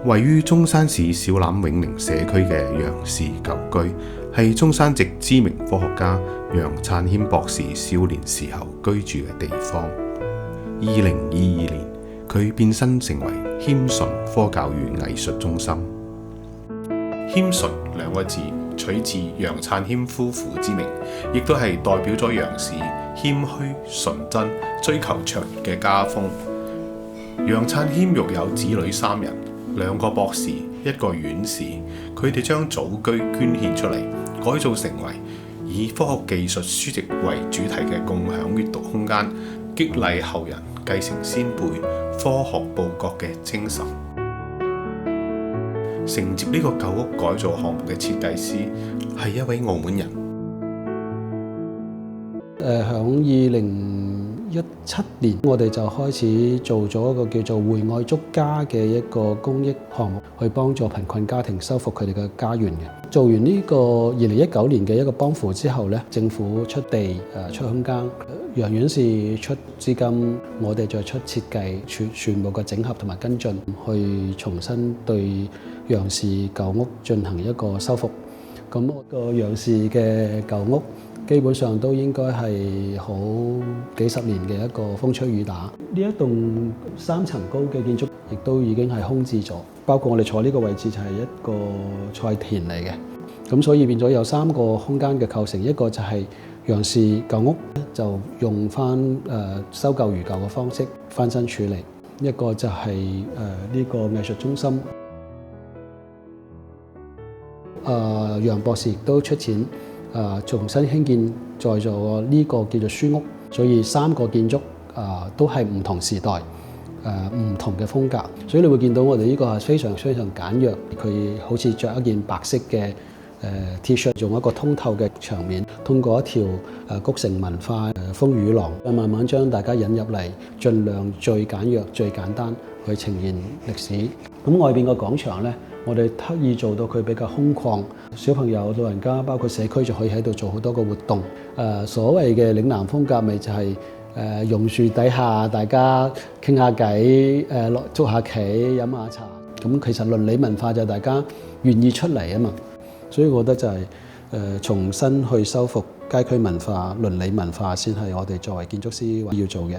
位於中山市小欖永寧社區嘅楊氏舊居，係中山籍知名科學家楊燦謙博士少年時候居住嘅地方。2022年，佢變身成為謙遜科教與藝術中心。謙遜兩個字取自楊燦謙夫婦之名，亦都係代表咗楊氏謙虛、純真、追求卓越嘅家風。楊燦謙育有子女3人，2個博士，1個院士。佢哋將祖居捐獻出嚟，改造成為以科學技術書籍為主題嘅共享閱讀空間，激勵後人繼承先輩科學報國嘅精神。承接呢個舊屋改造項目嘅設計師係一位澳門人。響2017年，我哋就開始做咗一個叫做會愛足家嘅一個公益項目，去幫助貧困家庭修復佢哋嘅家園嘅。做完呢個2019年嘅一個幫扶之後呢，政府出地出空間，楊院士出資金，我哋再出設計，全部嘅整合同埋跟進，去重新對楊氏舊屋進行一個修復。咁個楊氏嘅舊屋基本上都應該係好幾十年嘅一個風吹雨打。呢一棟3層高嘅建築亦都已經係空置咗，包括我哋坐呢個位置就係一個菜田嚟嘅。咁所以變咗有3個空間嘅構成，一個就係楊氏舊屋就用翻修舊如舊嘅方式翻新處理，一個就係呢個藝術中心。楊博士亦都出錢重新興建在座呢個叫做書屋，所以3個建築都係唔同時代唔同嘅風格，所以你會見到我哋呢個係非常非常簡約。佢好似着一件白色嘅T-shirt， 用一個通透嘅牆面，通過一條谷城文化風雨廊，慢慢將大家引入嚟，盡量最簡約、最簡單去呈現歷史。咁外邊個廣場呢，我哋特意做到佢比較空曠，小朋友、老人家包括社區就可以喺度做好多個活動。所謂嘅嶺南風格咪就係榕樹底下大家傾下偈，捉下棋、飲下茶。咁其實鄰里文化就係大家願意出嚟啊嘛，所以我覺得就係重新去修復街區文化、鄰里文化先係我哋作為建築師要做嘅。